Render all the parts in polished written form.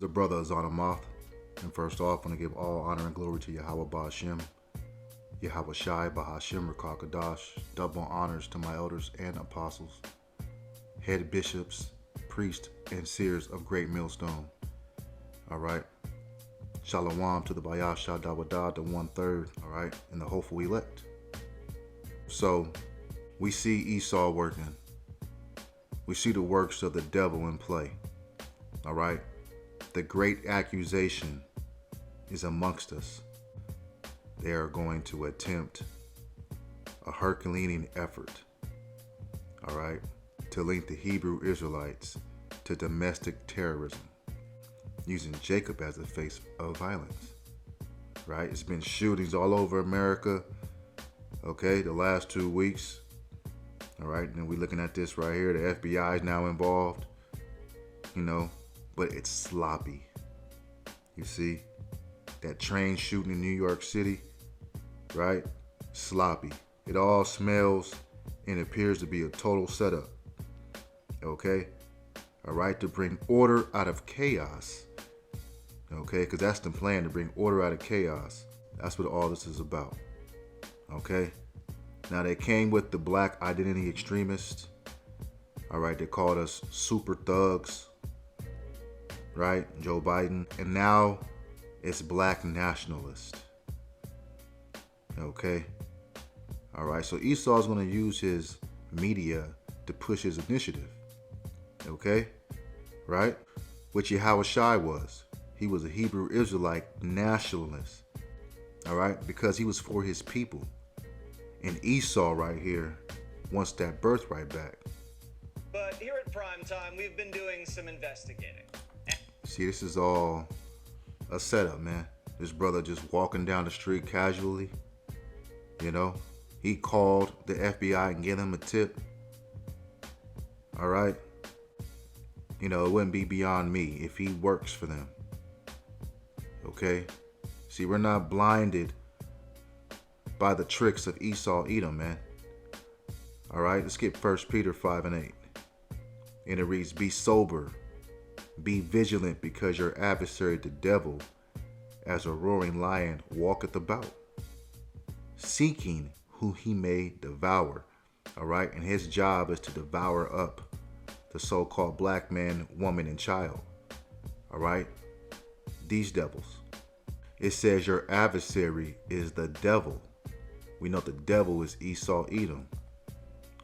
The brother is on a moth. And first off, I want to give all honor and glory to Yahweh Ba'Shem, Yahweh Shai Bahashem Rakakadash. Double honors to my elders and apostles, head bishops, priests, and seers of Great Millstone. All right. Shalom to the Bayasha Dawadah, the 1/3, all right, and the hopeful elect. So, we see Esau working. We see the works of the devil in play. All right. The great accusation is amongst us. They are going to attempt a Herculean effort, all right, to link the Hebrew Israelites to domestic terrorism, using Jacob as the face of violence, right? It's been shootings all over America, okay, the last 2 weeks, all right? And we're looking at this right here. The FBI is now involved, but it's sloppy. You see, that train shooting in New York City, right? Sloppy. It all smells and appears to be a total setup, okay? All right, to bring order out of chaos, okay? Because that's the plan, to bring order out of chaos. That's what all this is about, okay? Now, they came with the black identity extremists, all right? They called us super thugs, right? Joe Biden. And now it's black nationalist, okay? All right, so Esau's going to use his media to push his initiative, okay? Right? Which Yahweh Shai was. He was a Hebrew Israelite nationalist, all right? Because he was for his people. And Esau right here wants that birthright back. But here at Prime Time, we've been doing some investigating. See, this is all a setup, man. This brother just walking down the street casually, He called the FBI and gave him a tip, all right? It wouldn't be beyond me if he works for them, okay? See, we're not blinded by the tricks of Esau Edom, man. All right, let's get 1 Peter 5:8. And it reads, "Be sober, be vigilant, because your adversary the devil, as a roaring lion, walketh about, seeking who he may devour." All right, and his job is to devour up the so-called black man, woman, and child. All right, these devils. It says your adversary is the devil. We know the devil is Esau Edom.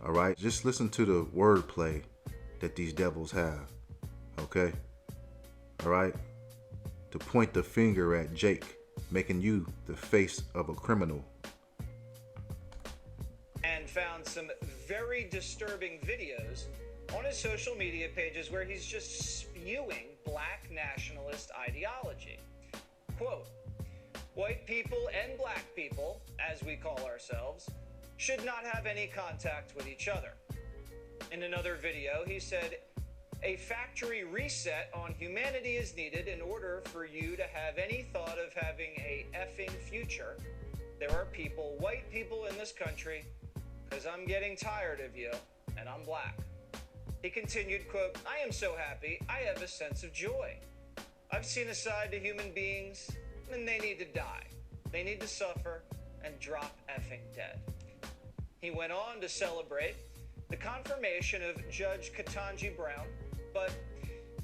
All right, just listen to the wordplay that these devils have, okay? All right, to point the finger at Jake, making you the face of a criminal. And found some very disturbing videos on his social media pages where he's just spewing black nationalist ideology. Quote, "White people and black people, as we call ourselves, should not have any contact with each other." In another video, he said, "A factory reset on humanity is needed in order for you to have any thought of having a effing future. There are people, white people in this country, because I'm getting tired of you, and I'm black." He continued, quote, "I am so happy, I have a sense of joy. I've seen a side to human beings, and they need to die. They need to suffer and drop effing dead." He went on to celebrate the confirmation of Judge Ketanji Brown, but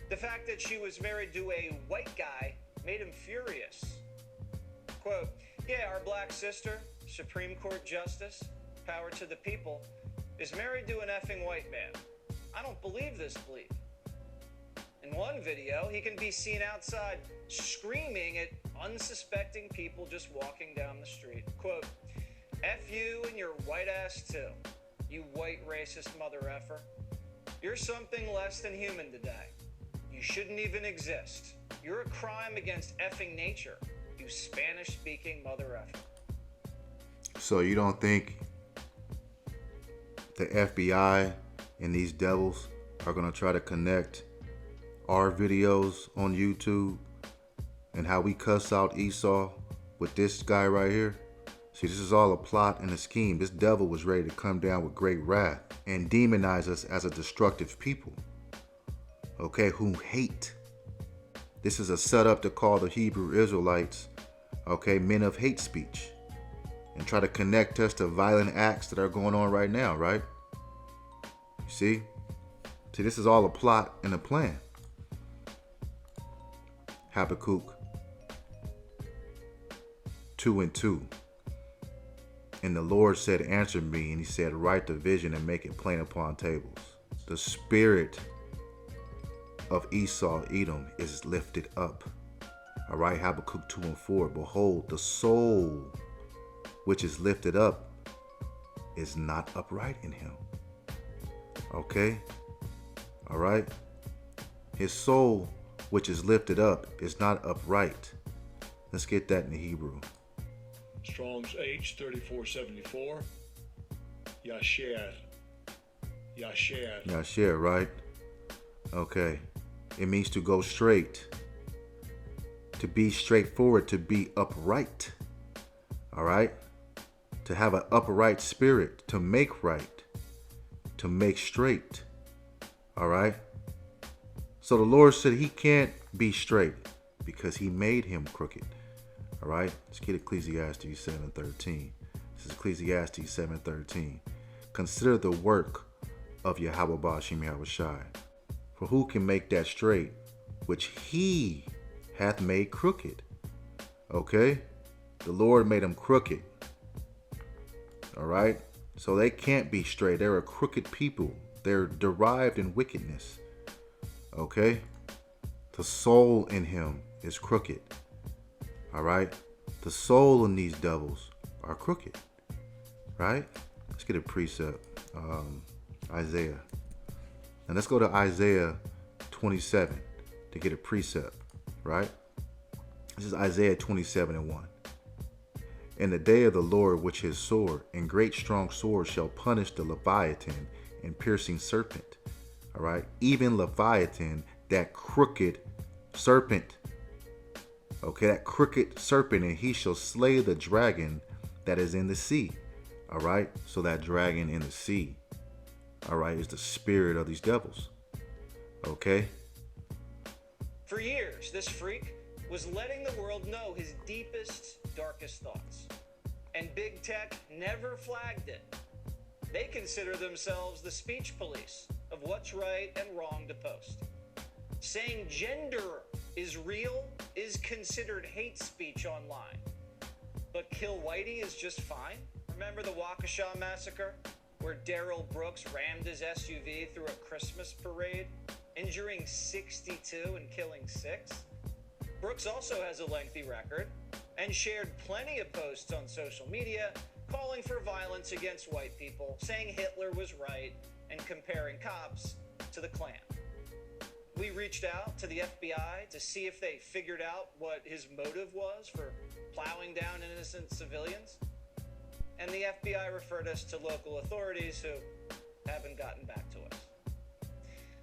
the fact that she was married to a white guy made him furious. Quote, "Yeah, our black sister, Supreme Court Justice, power to the people, is married to an effing white man. I don't believe this bleep." In one video, he can be seen outside screaming at unsuspecting people just walking down the street. Quote, "F you and your white ass too, you white racist mother effer. You're something less than human today. You shouldn't even exist. You're a crime against effing nature, you Spanish-speaking mother effer." So you don't think the FBI and these devils are going to try to connect our videos on YouTube and how we cuss out Esau with this guy right here? See, this is all a plot and a scheme. This devil was ready to come down with great wrath and demonize us as a destructive people, okay, who hate This is a setup to call the Hebrew Israelites, okay, men of hate speech, and try to connect us to violent acts that are going on right now, right? See, this is all a plot and a plan. Habakkuk 2:2. And the Lord said, answer me. And he said, write the vision and make it plain upon tables. The spirit of Esau, Edom, is lifted up. All right, Habakkuk 2:4. Behold, the soul which is lifted up is not upright in him. Okay? All right? His soul which is lifted up is not upright. Let's get that in the Hebrew. Strong's H 3474. Yasher. Yasher, right? Okay. It means to go straight, to be straightforward, to be upright. All right? To have an upright spirit, to make right, to make straight. All right? So the Lord said he can't be straight because he made him crooked. All right? Let's get Ecclesiastes 7:13. This is Ecclesiastes 7:13. Consider the work of Yahweh Ba'ashem Yahushai. For who can make that straight, which he hath made crooked? Okay? The Lord made them crooked. All right? So they can't be straight. They're a crooked people. They're derived in wickedness. Okay? The soul in him is crooked. All right? The soul in these devils are crooked. Right? Let's get a precept. Isaiah. And let's go to Isaiah 27 to get a precept. Right? This is Isaiah 27:1. In the day of the Lord, which his sword and great strong sword shall punish the Leviathan and piercing serpent. All right? Even Leviathan, that crooked serpent. Okay, that crooked serpent, and he shall slay the dragon that is in the sea. All right? So that dragon in the sea, all right, is the spirit of these devils. Okay? For years, this freak was letting the world know his deepest, darkest thoughts. And big tech never flagged it. They consider themselves the speech police of what's right and wrong to post. Saying gender is real is considered hate speech online. But kill Whitey is just fine? Remember the Waukesha massacre, where Daryl Brooks rammed his SUV through a Christmas parade, injuring 62 and killing 6? Brooks also has a lengthy record and shared plenty of posts on social media calling for violence against white people, saying Hitler was right, and comparing cops to the Klan. We reached out to the FBI to see if they figured out what his motive was for plowing down innocent civilians, and the FBI referred us to local authorities who haven't gotten back to us.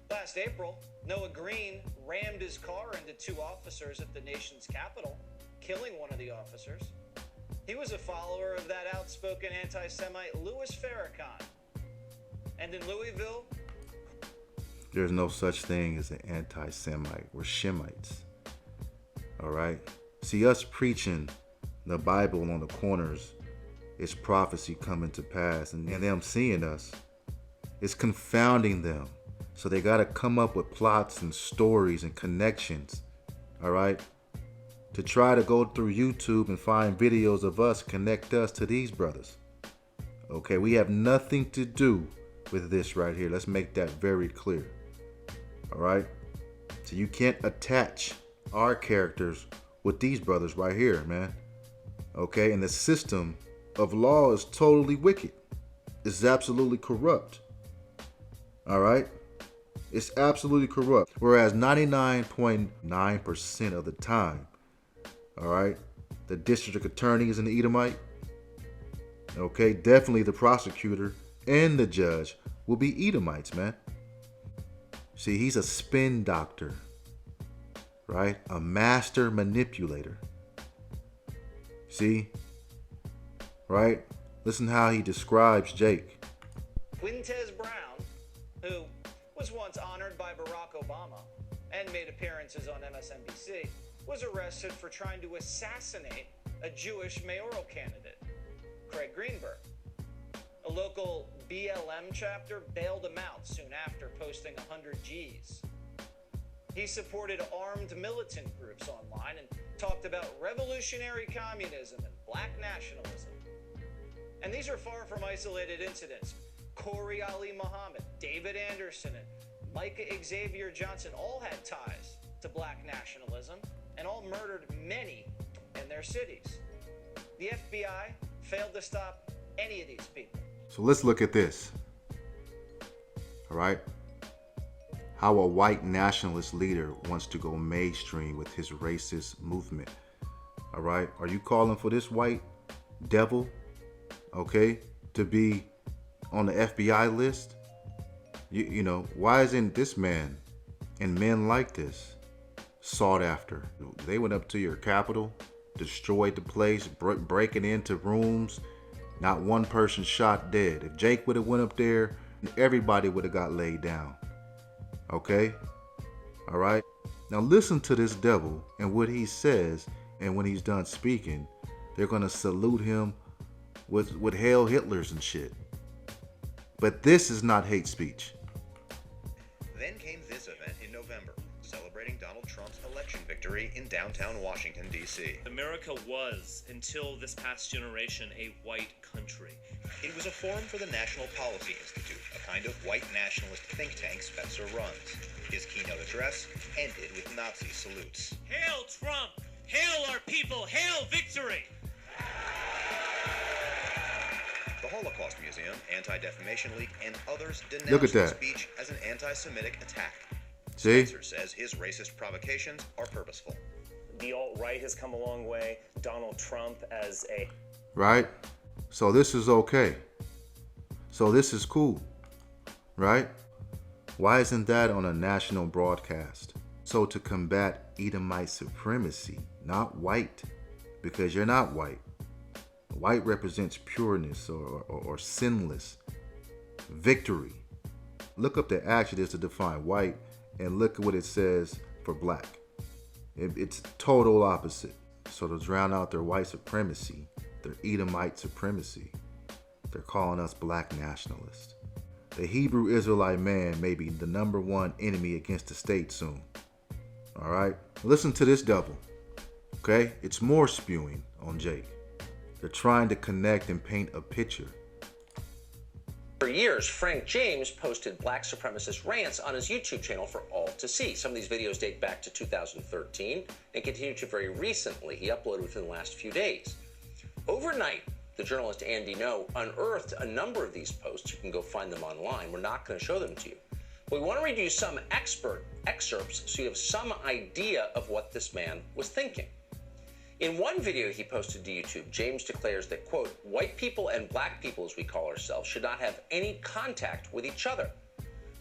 Last April, Noah Green rammed his car into 2 officers at the nation's capital, killing one of the officers. He was a follower of that outspoken anti-Semite Louis Farrakhan. And in Louisville, there's no such thing as an anti-Semite. We're Shemites. All right? See, us preaching the Bible on the corners is prophecy coming to pass. And them seeing us, it's confounding them. So they got to come up with plots and stories and connections. All right? To try to go through YouTube and find videos of us, connect us to these brothers. Okay? We have nothing to do with this right here. Let's make that very clear. All right? So you can't attach our characters with these brothers right here, man. Okay? And the system of law is totally wicked. It's absolutely corrupt. All right? It's absolutely corrupt. Whereas 99.9% of the time, all right, the district attorney is an Edomite. Okay? Definitely the prosecutor and the judge will be Edomites, man. See, he's a spin doctor, right? A master manipulator. See? Right? Listen how he describes Jake. Quintez Brown, who was once honored by Barack Obama, and made appearances on MSNBC, was arrested for trying to assassinate a Jewish mayoral candidate, Craig Greenberg. A local BLM chapter bailed him out soon after posting 100 G's. He supported armed militant groups online and talked about revolutionary communism and black nationalism. And these are far from isolated incidents. Corey Ali Muhammad, David Anderson, and Micah Xavier Johnson all had ties to black nationalism and all murdered many in their cities. The FBI failed to stop any of these people. So let's look at this. All right. How a white nationalist leader wants to go mainstream with his racist movement. All right. Are you calling for this white devil, okay, to be on the FBI list? You know, why isn't this man and men like this sought after? They went up to your Capitol, destroyed the place, breaking into rooms. Not one person shot dead. If Jake would have went up there, everybody would have got laid down. Okay? All right? Now listen to this devil and what he says, and when he's done speaking, they're going to salute him with Hail Hitlers and shit. But this is not hate speech. Then came this event in November, celebrating Donald Trump's election victory in downtown Washington, D.C. America was, until this past generation, a white country. It was a forum for the National Policy Institute, a kind of white nationalist think tank Spencer runs. His keynote address ended with Nazi salutes. Hail Trump! Hail our people! Hail victory! The Holocaust Museum, Anti-Defamation League, and others Look at denounced the that. speech as an anti-Semitic attack. See? Spencer says his racist provocations are purposeful. The alt-right has come a long way. Donald Trump as a... Right? So this is okay. So this is cool. Right? Why isn't that on a national broadcast? So to combat Edomite supremacy, not white, because you're not white. White represents pureness or sinless. Victory. Look up the adjectives to define white and look at what it says for black. It's total opposite. So to drown out their white supremacy, their Edomite supremacy, they're calling us black nationalists. The Hebrew Israelite man may be the number one enemy against the state soon. All right? Listen to this devil. Okay? It's more spewing on Jake. They're trying to connect and paint a picture. For years, Frank James posted black supremacist rants on his YouTube channel for all to see. Some of these videos date back to 2013 and continue to very recently. He uploaded within the last few days. Overnight, the journalist Andy Ngo unearthed a number of these posts. You can go find them online. We're not going to show them to you. We want to read you some expert excerpts so you have some idea of what this man was thinking. In one video he posted to YouTube, James declares that, quote, white people and black people, as we call ourselves, should not have any contact with each other.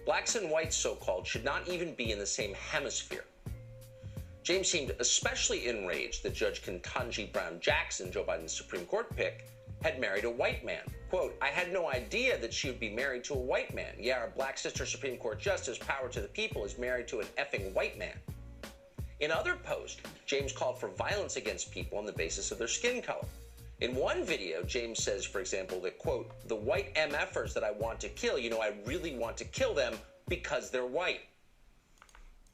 Blacks and whites, so-called, should not even be in the same hemisphere. James seemed especially enraged that Judge Ketanji Brown Jackson, Joe Biden's Supreme Court pick, had married a white man. Quote, I had no idea that she would be married to a white man. Yeah, our black sister Supreme Court Justice, power to the people, is married to an effing white man. In other posts, James called for violence against people on the basis of their skin color. In one video, James says, for example, that, quote, the white MFers that I want to kill, I really want to kill them because they're white.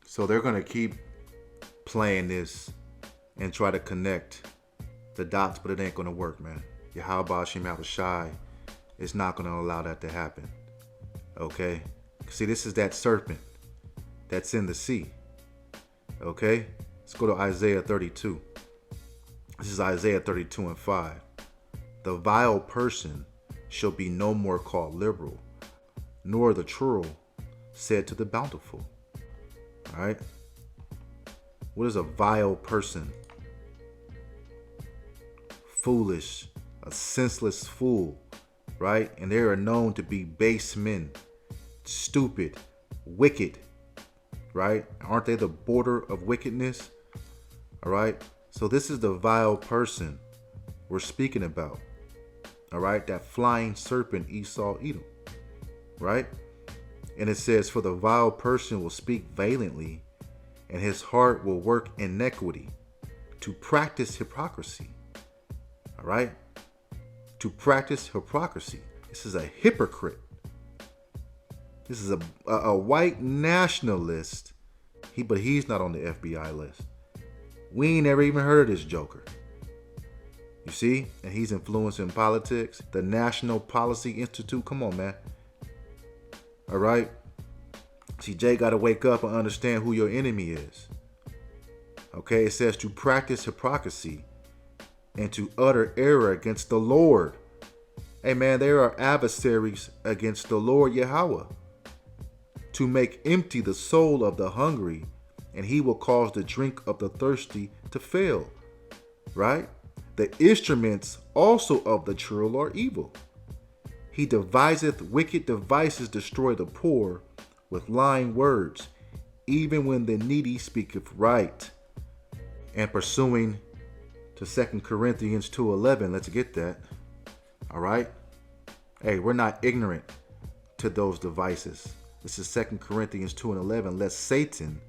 So they're going to keep playing this and try to connect the dots, but it ain't going to work, man. Yahweh Hashem Yahushai is not going to allow that to happen. Okay? See, this is that serpent that's in the sea. Okay? Let's go to Isaiah 32. This is Isaiah 32 and 5. The vile person shall be no more called liberal, nor the true said to the bountiful. All right? What is a vile person? Foolish, a senseless fool, right? And they are known to be base men, stupid, wicked, right? Aren't they the border of wickedness? All right? So this is the vile person we're speaking about. All right? That flying serpent Esau Edom, right? And it says, for the vile person will speak valiantly and his heart will work iniquity, to practice hypocrisy. All right? To practice hypocrisy. This is a hypocrite. This is a white nationalist. But he's not on the FBI list. We ain't never even heard of this joker. You see? And he's influencing politics. The National Policy Institute. Come on, man. All right? See, Jay got to wake up and understand who your enemy is. Okay? It says to practice hypocrisy and to utter error against the Lord. Hey, man, there are adversaries against the Lord Yahweh. To make empty the soul of the hungry, and he will cause the drink of the thirsty to fail. Right? The instruments also of the churl are evil. He deviseth wicked devices, destroy the poor with lying words, even when the needy speaketh right. And pursuing to 2 Corinthians 2:11, let's get that. All right? Hey, we're not ignorant to those devices. This is 2 Corinthians 2:11. Lest Satan,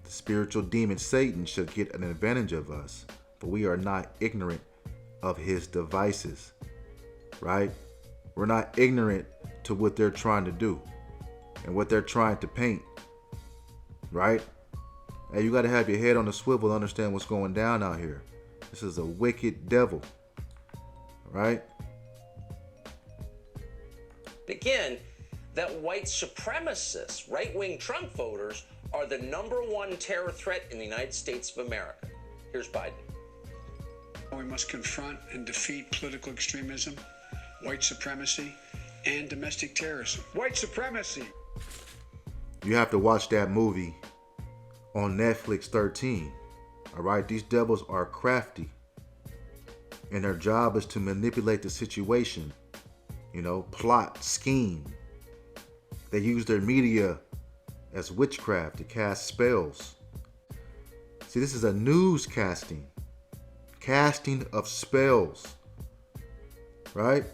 the spiritual demon Satan, should get an advantage of us. But we are not ignorant of his devices. Right? We're not ignorant to what they're trying to do and what they're trying to paint. Right? Hey, you got to have your head on the swivel to understand what's going down out here. This is a wicked devil. Right? Again, that white supremacists, right-wing Trump voters, are the #1 terror threat in the United States of America. Here's Biden. We must confront and defeat political extremism, white supremacy, and domestic terrorism. White supremacy. You have to watch that movie on Netflix 13. All right? These devils are crafty. And their job is to manipulate the situation. You know, plot, scheme. They use their media as witchcraft to cast spells. See, this is a newscasting. Casting of spells. Right?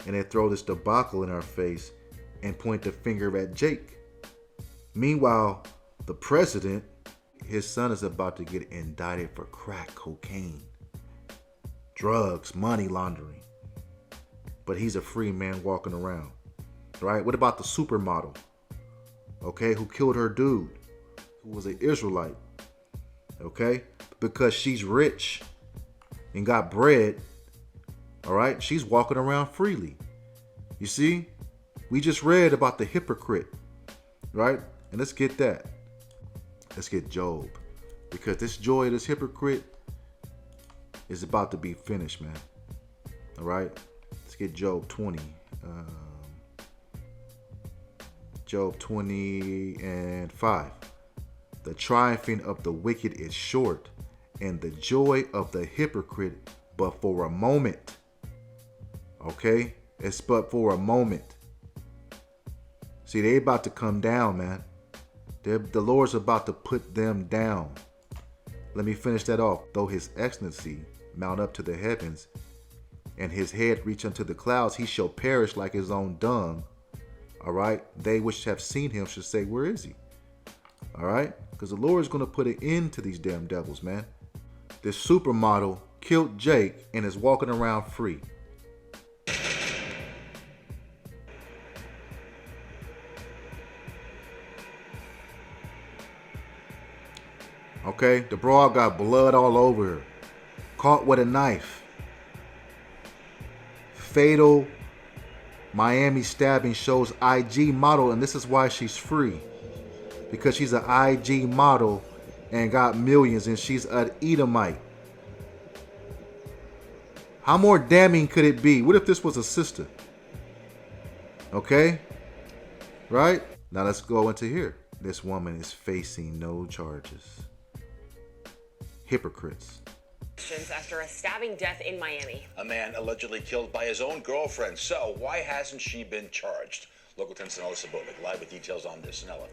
And they throw this debacle in our face and point the finger at Jake. Meanwhile, the president, his son is about to get indicted for crack cocaine, drugs, money laundering. But he's a free man walking around. Right? What about the supermodel? Okay, who killed her dude, who was an Israelite. Okay? Because she's rich and got bread. All right? She's walking around freely. You see? We just read about the hypocrite. Right? And let's get that. Let's get Job. Because this joy of this hypocrite is about to be finished, man. All right? Let's get Job 20. Job 20:5. The triumphing of the wicked is short, and the joy of the hypocrite but for a moment. Okay? It's but for a moment. See, they about to come down, man. The Lord's about to put them down. Let me finish that off. Though his excellency mount up to the heavens, and his head reach unto the clouds, he shall perish like his own dung. All right? They which have seen him should say, where is he? All right? Because the Lord is going to put an end to these damn devils, man. This supermodel killed Jake and is walking around free. Okay? The broad got blood all over her. Caught with a knife. Fatal Miami stabbing shows IG model, and this is why she's free. Because she's an IG model and got millions, and she's an Edomite. How more damning could it be? What if this was a sister? Okay? Right? Now let's go into here. This woman is facing no charges. Hypocrites. After a stabbing death in Miami. A man allegedly killed by his own girlfriend. So why hasn't she been charged? Local 10's Nella Sabovic, live with details on this. Nella.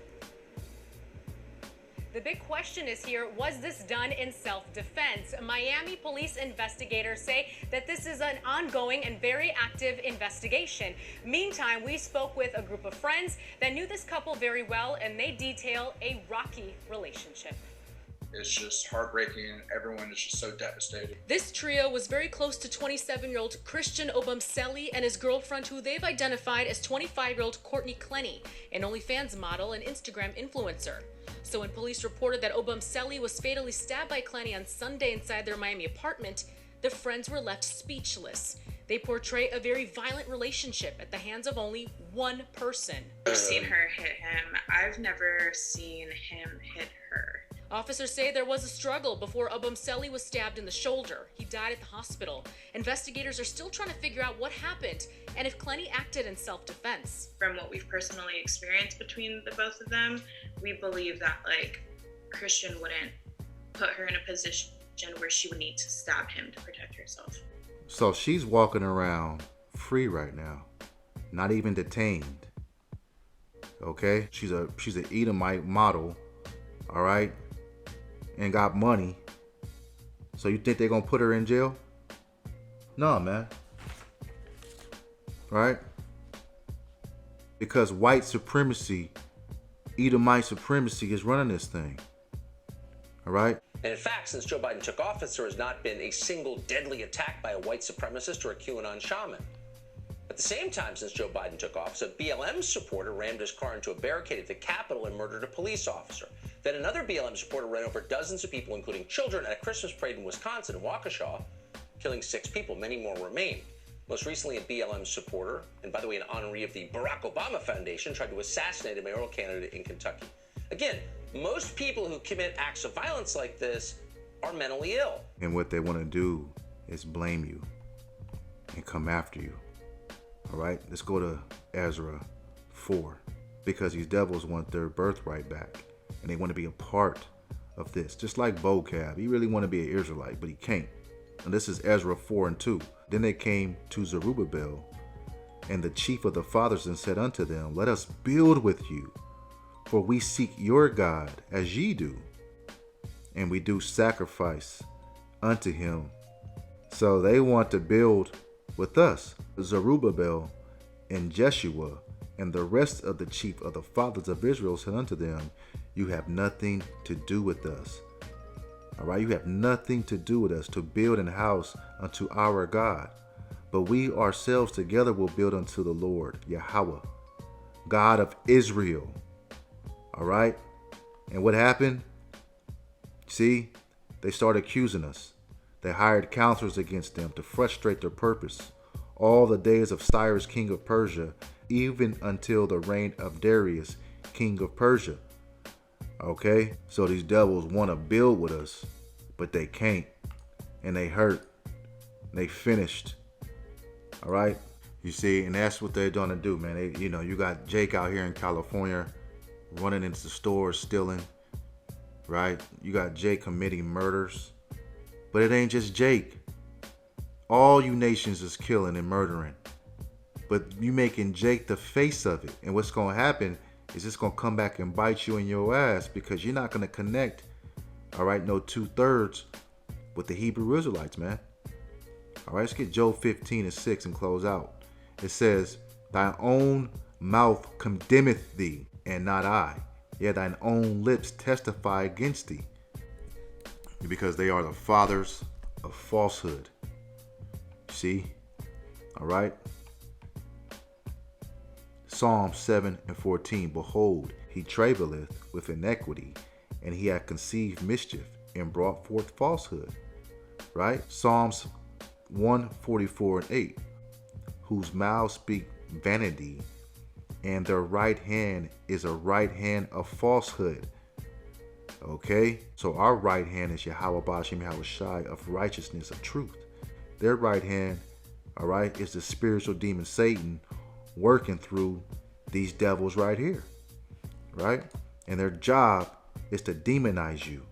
The big question is here, was this done in self-defense? Miami police investigators say that this is an ongoing and very active investigation. Meantime, we spoke with a group of friends that knew this couple very well, and they detail a rocky relationship. It's just heartbreaking. Everyone is just so devastated. This trio was very close to 27-year-old Christian Obumseli and his girlfriend, who they've identified as 25-year-old Courtney Clenny, an OnlyFans model and Instagram influencer. So when police reported that Obumseli was fatally stabbed by Clenny on Sunday inside their Miami apartment, the friends were left speechless. They portray a very violent relationship at the hands of only one person. I've seen her hit him. I've never seen him hit her. Officers say there was a struggle before Obumseli was stabbed in the shoulder. He died at the hospital. Investigators are still trying to figure out what happened and if Clenny acted in self-defense. From what we've personally experienced between the both of them, we believe that Christian wouldn't put her in a position where she would need to stab him to protect herself. So she's walking around free right now, not even detained. Okay, she's an Edomite model, all right, and got money. So you think they're gonna put her in jail? No, man. Right? Because white supremacy, Edomite supremacy is running this thing. All right? And in fact, since Joe Biden took office, there has not been a single deadly attack by a white supremacist or a QAnon shaman. At the same time, since Joe Biden took office, a BLM supporter rammed his car into a barricade at the Capitol and murdered a police officer. Then another BLM supporter ran over dozens of people, including children, at a Christmas parade in Wisconsin, in Waukesha, killing 6 people. Many more remain. Most recently, a BLM supporter, and by the way, an honoree of the Barack Obama Foundation, tried to assassinate a mayoral candidate in Kentucky. Again, most people who commit acts of violence like this are mentally ill. And what they want to do is blame you and come after you. All right, let's go to Ezra 4, because these devils want their birthright back and they want to be a part of this. Just like Vocab, he really want to be an Israelite, but he can't. And this is Ezra 4:2. Then they came to Zerubbabel and the chief of the fathers and said unto them, let us build with you, for we seek your God as ye do, and we do sacrifice unto him. So they want to build with us. Zerubbabel and Jeshua and the rest of the chief of the fathers of Israel said unto them, you have nothing to do with us. All right, you have nothing to do with us to build an house unto our God, but we ourselves together will build unto the Lord, Yahweh, God of Israel. All right, and what happened? See, they started accusing us. They hired counselors against them to frustrate their purpose all the days of Cyrus, king of Persia, even until the reign of Darius, king of Persia. Okay, so these devils want to build with us, but they can't, and they hurt. They finished. All right, you see, and that's what they're gonna do, man. They, you got Jake out here in California running into stores stealing, right? You got Jake committing murders, but it ain't just Jake. All you nations is killing and murdering, but you making Jake the face of it. And what's gonna happen is it's gonna come back and bite you in your ass, because you're not gonna connect, all right, no 2/3 with the Hebrew Israelites, man. All right, let's get Job 15:6 and close out. It says, thine own mouth condemneth thee, and not I. Yet thine own lips testify against thee, because they are the fathers of falsehood. See? All right. Psalm 7:14. Behold, he travaileth with iniquity, and he hath conceived mischief, and brought forth falsehood. Right? Psalms 144:8. Whose mouths speak vanity, and their right hand is a right hand of falsehood. Okay? So our right hand is Yahweh Bashim Yahweh Shai, of righteousness, of truth. Their right hand, all right, is the spiritual demon Satan working through these devils right here, right? And their job is to demonize you.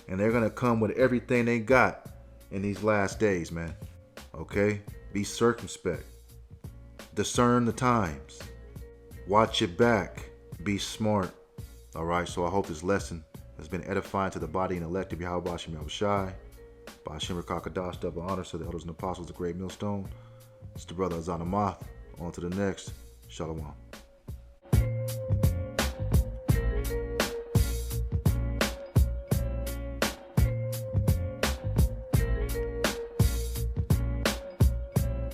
And they're going to come with everything they got in these last days, man. Okay? Be circumspect. Discern the times. Watch your back. Be smart. All right, so I hope this lesson has been edifying to the body and elect of Yahweh Shem Yahushai. By Hashem Rakakadash, double honors to the elders and apostles, the great millstone. It's the brother Azanamoth. On to the next. Shalom.